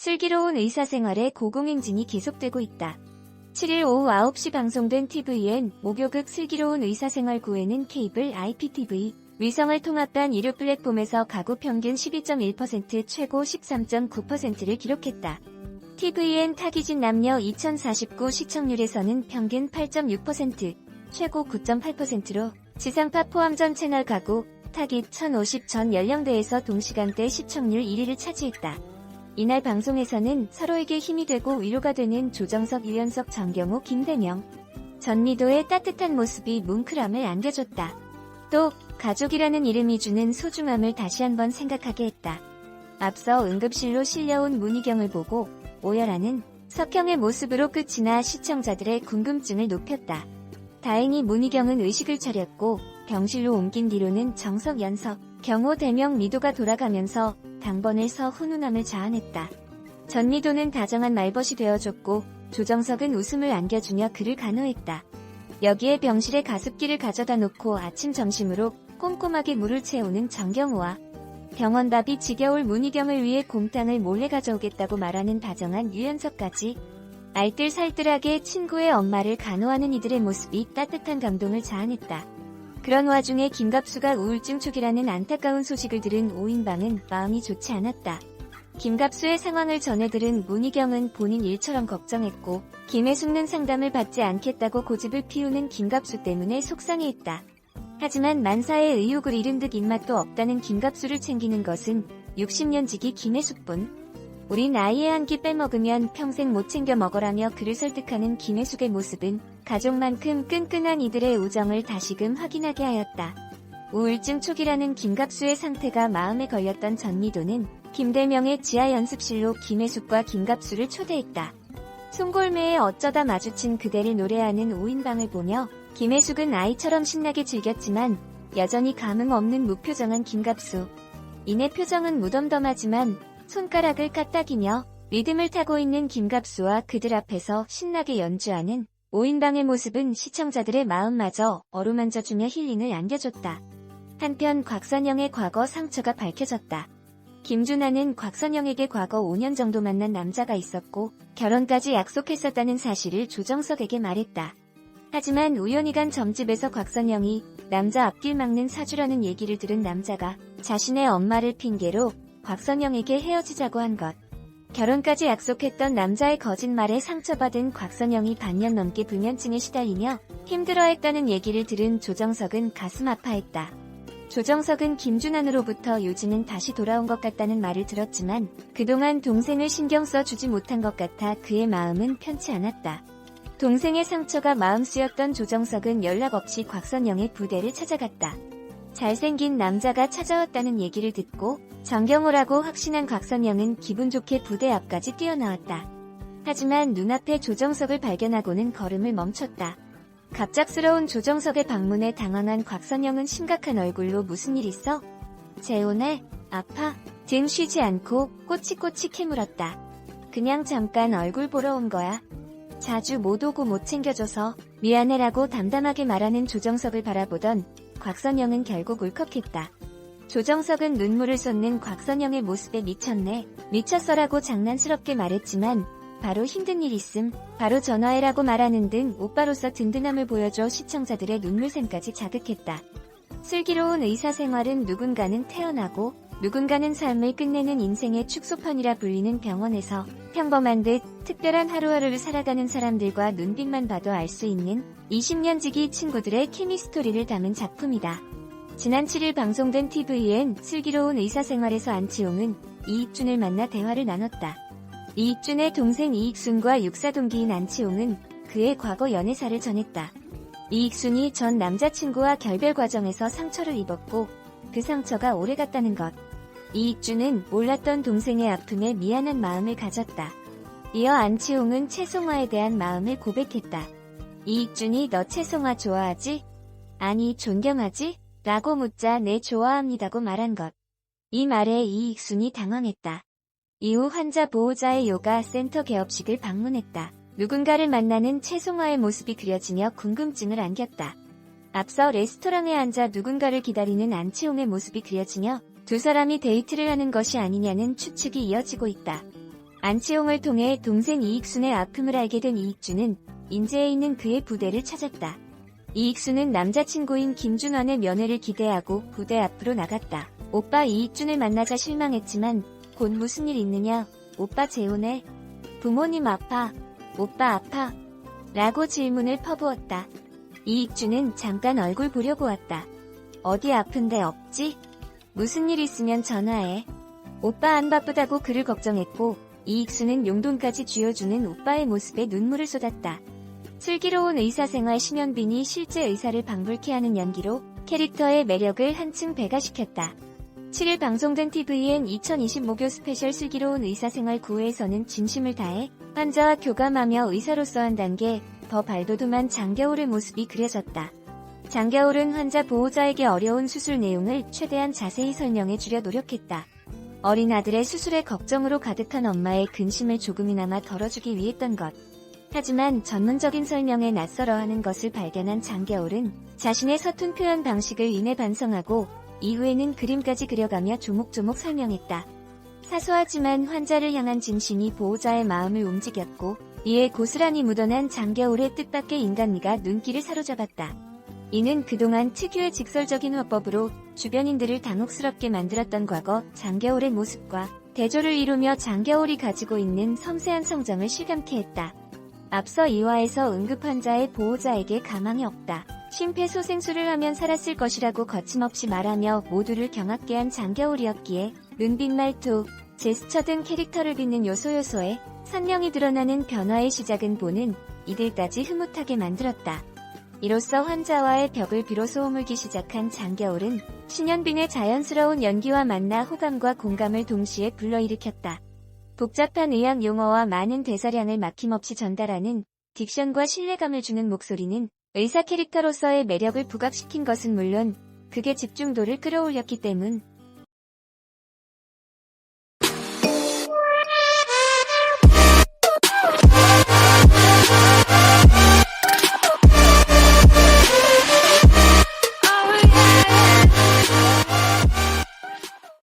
슬기로운 의사생활의 고공행진이 계속되고 있다. 7일 오후 9시 방송된 tvN 목요극 슬기로운 의사생활 9회는 케이블 IPTV, 위성을 통합한 의료 플랫폼에서 가구 평균 12.1%, 최고 13.9%를 기록했다. tvN 타기진 남녀 2049 시청률에서는 평균 8.6%, 최고 9.8%로 지상파 포함 전 채널 가구, 타깃 1050 전 연령대에서 동시간대 시청률 1위를 차지했다. 이날 방송에서는 서로에게 힘이 되고 위로가 되는 조정석, 유연석, 정경호, 김대명, 전미도의 따뜻한 모습이 뭉클함을 안겨줬다. 또 가족이라는 이름이 주는 소중함을 다시 한번 생각하게 했다. 앞서 응급실로 실려온 문희경을 보고 오열하는 석형의 모습으로 끝이 나 시청자들의 궁금증을 높였다. 다행히 문희경은 의식을 차렸고 병실로 옮긴 뒤로는 정석, 연석, 경호, 대명, 미도가 돌아가면서 당번에서 훈훈함을 자아냈다. 전미도는 다정한 말벗이 되어줬고 조정석은 웃음을 안겨주며 그를 간호했다. 여기에 병실에 가습기를 가져다 놓고 아침 점심으로 꼼꼼하게 물을 채우는 정경호와 병원밥이 지겨울 문희경을 위해 곰탕을 몰래 가져오겠다고 말하는 다정한 유연석까지 알뜰살뜰하게 친구의 엄마를 간호하는 이들의 모습이 따뜻한 감동을 자아냈다. 그런 와중에 김갑수가 우울증 초기라는 안타까운 소식을 들은 오인방은 마음이 좋지 않았다. 김갑수의 상황을 전해 들은 문희경은 본인 일처럼 걱정했고 김혜숙는 상담을 받지 않겠다고 고집을 피우는 김갑수 때문에 속상해했다. 하지만 만사의 의욕을 잃은 듯 입맛도 없다는 김갑수를 챙기는 것은 60년 지기 김혜숙뿐. 우린 아이의 한 끼 빼먹으면 평생 못 챙겨 먹으라며 그를 설득하는 김혜숙의 모습은 가족만큼 끈끈한 이들의 우정을 다시금 확인하게 하였다. 우울증 초기라는 김갑수의 상태가 마음에 걸렸던 전미도는 김대명의 지하 연습실로 김혜숙과 김갑수를 초대했다. 송골매에 어쩌다 마주친 그대를 노래하는 오인방을 보며 김혜숙은 아이처럼 신나게 즐겼지만 여전히 감흥 없는 무표정한 김갑수. 이내 표정은 무덤덤하지만 손가락을 까딱이며 리듬을 타고 있는 김갑수와 그들 앞에서 신나게 연주하는 오인방의 모습은 시청자들의 마음마저 어루만져주며 힐링을 안겨줬다. 한편 곽선영의 과거 상처가 밝혀졌다. 김준하는 곽선영에게 과거 5년 정도 만난 남자가 있었고 결혼까지 약속했었다는 사실을 조정석에게 말했다. 하지만 우연히 간 점집에서 곽선영이 남자 앞길 막는 사주라는 얘기를 들은 남자가 자신의 엄마를 핑계로 곽선영에게 헤어지자고 한 것. 결혼까지 약속했던 남자의 거짓말에 상처받은 곽선영이 반년 넘게 불면증에 시달리며 힘들어했다는 얘기를 들은 조정석은 가슴 아파했다. 조정석은 김준환으로부터 요즘은 다시 돌아온 것 같다는 말을 들었지만 그동안 동생을 신경 써주지 못한 것 같아 그의 마음은 편치 않았다. 동생의 상처가 마음 쓰였던 조정석은 연락 없이 곽선영의 부대를 찾아갔다. 잘생긴 남자가 찾아왔다는 얘기를 듣고 정경호라고 확신한 곽선영은 기분 좋게 부대 앞까지 뛰어나왔다. 하지만 눈앞에 조정석을 발견하고는 걸음을 멈췄다. 갑작스러운 조정석의 방문에 당황한 곽선영은 심각한 얼굴로 무슨 일 있어? 재혼해? 아파? 등 쉬지 않고 꼬치꼬치 캐물었다. 그냥 잠깐 얼굴 보러 온 거야. 자주 못 오고 못 챙겨줘서 미안해라고 담담하게 말하는 조정석을 바라보던 곽선영은 결국 울컥했다. 조정석은 눈물을 쏟는 곽선영의 모습에 미쳤네, 미쳤어라고 장난스럽게 말했지만 바로 힘든 일 있음, 바로 전화해라고 말하는 등 오빠로서 든든함을 보여줘 시청자들의 눈물샘까지 자극했다. 슬기로운 의사생활은 누군가는 태어나고 누군가는 삶을 끝내는 인생의 축소판이라 불리는 병원에서 평범한 듯 특별한 하루하루를 살아가는 사람들과 눈빛만 봐도 알 수 있는 20년 지기 친구들의 케미스토리를 담은 작품이다. 지난 7일 방송된 tvN 슬기로운 의사생활에서 안치홍은 이익준을 만나 대화를 나눴다. 이익준의 동생 이익순과 육사동기인 안치홍은 그의 과거 연애사를 전했다. 이익순이 전 남자친구와 결별 과정에서 상처를 입었고 그 상처가 오래갔다는 것. 이익준은 몰랐던 동생의 아픔에 미안한 마음을 가졌다. 이어 안치홍은 채송화에 대한 마음을 고백했다. 이익준이 너 채송화 좋아하지? 아니 존경하지? 라고 묻자 네 좋아합니다고 말한 것. 이 말에 이익순이 당황했다. 이후 환자 보호자의 요가 센터 개업식을 방문했다. 누군가를 만나는 채송화의 모습이 그려지며 궁금증을 안겼다. 앞서 레스토랑에 앉아 누군가를 기다리는 안치홍의 모습이 그려지며 두 사람이 데이트를 하는 것이 아니냐는 추측이 이어지고 있다. 안치홍을 통해 동생 이익순의 아픔을 알게 된 이익준은 인제에 있는 그의 부대를 찾았다. 이익순은 남자친구인 김준환의 면회를 기대하고 부대 앞으로 나갔다. 오빠 이익준을 만나자 실망했지만 곧 무슨 일 있느냐? 오빠 재혼해. 부모님 아파. 오빠 아파. 라고 질문을 퍼부었다. 이익준은 잠깐 얼굴 보려고 왔다. 어디 아픈데 없지? 무슨 일 있으면 전화해. 오빠 안 바쁘다고 그를 걱정했고 이익수는 용돈까지 쥐어주는 오빠의 모습에 눈물을 쏟았다. 슬기로운 의사생활 심현빈이 실제 의사를 방불케 하는 연기로 캐릭터의 매력을 한층 배가시켰다. 7일 방송된 TVN 2020 목요 스페셜 슬기로운 의사생활 9회에서는 진심을 다해 환자와 교감하며 의사로서 한 단계 더 발돋움한 장겨울의 모습이 그려졌다. 장겨울은 환자 보호자에게 어려운 수술 내용을 최대한 자세히 설명해 주려 노력했다. 어린 아들의 수술에 걱정으로 가득한 엄마의 근심을 조금이나마 덜어주기 위했던 것. 하지만 전문적인 설명에 낯설어하는 것을 발견한 장겨울은 자신의 서툰 표현 방식을 인해 반성하고 이후에는 그림까지 그려가며 조목조목 설명했다. 사소하지만 환자를 향한 진심이 보호자의 마음을 움직였고 이에 고스란히 묻어난 장겨울의 뜻밖의 인간미가 눈길을 사로잡았다. 이는 그동안 특유의 직설적인 화법으로 주변인들을 당혹스럽게 만들었던 과거 장겨울의 모습과 대조를 이루며 장겨울이 가지고 있는 섬세한 성정을 실감케 했다. 앞서 2화에서 응급환자의 보호자에게 가망이 없다. 심폐소생술을 하면 살았을 것이라고 거침없이 말하며 모두를 경악게 한 장겨울이었기에 눈빛 말투, 제스처 등 캐릭터를 빚는 요소에 선명히 드러나는 변화의 시작은 보는 이들까지 흐뭇하게 만들었다. 이로써 환자와의 벽을 비로소 허물기 시작한 장겨울은 신현빈의 자연스러운 연기와 만나 호감과 공감을 동시에 불러일으켰다. 복잡한 의학 용어와 많은 대사량을 막힘없이 전달하는 딕션과 신뢰감을 주는 목소리는 의사 캐릭터로서의 매력을 부각시킨 것은 물론 극의 집중도를 끌어올렸기 때문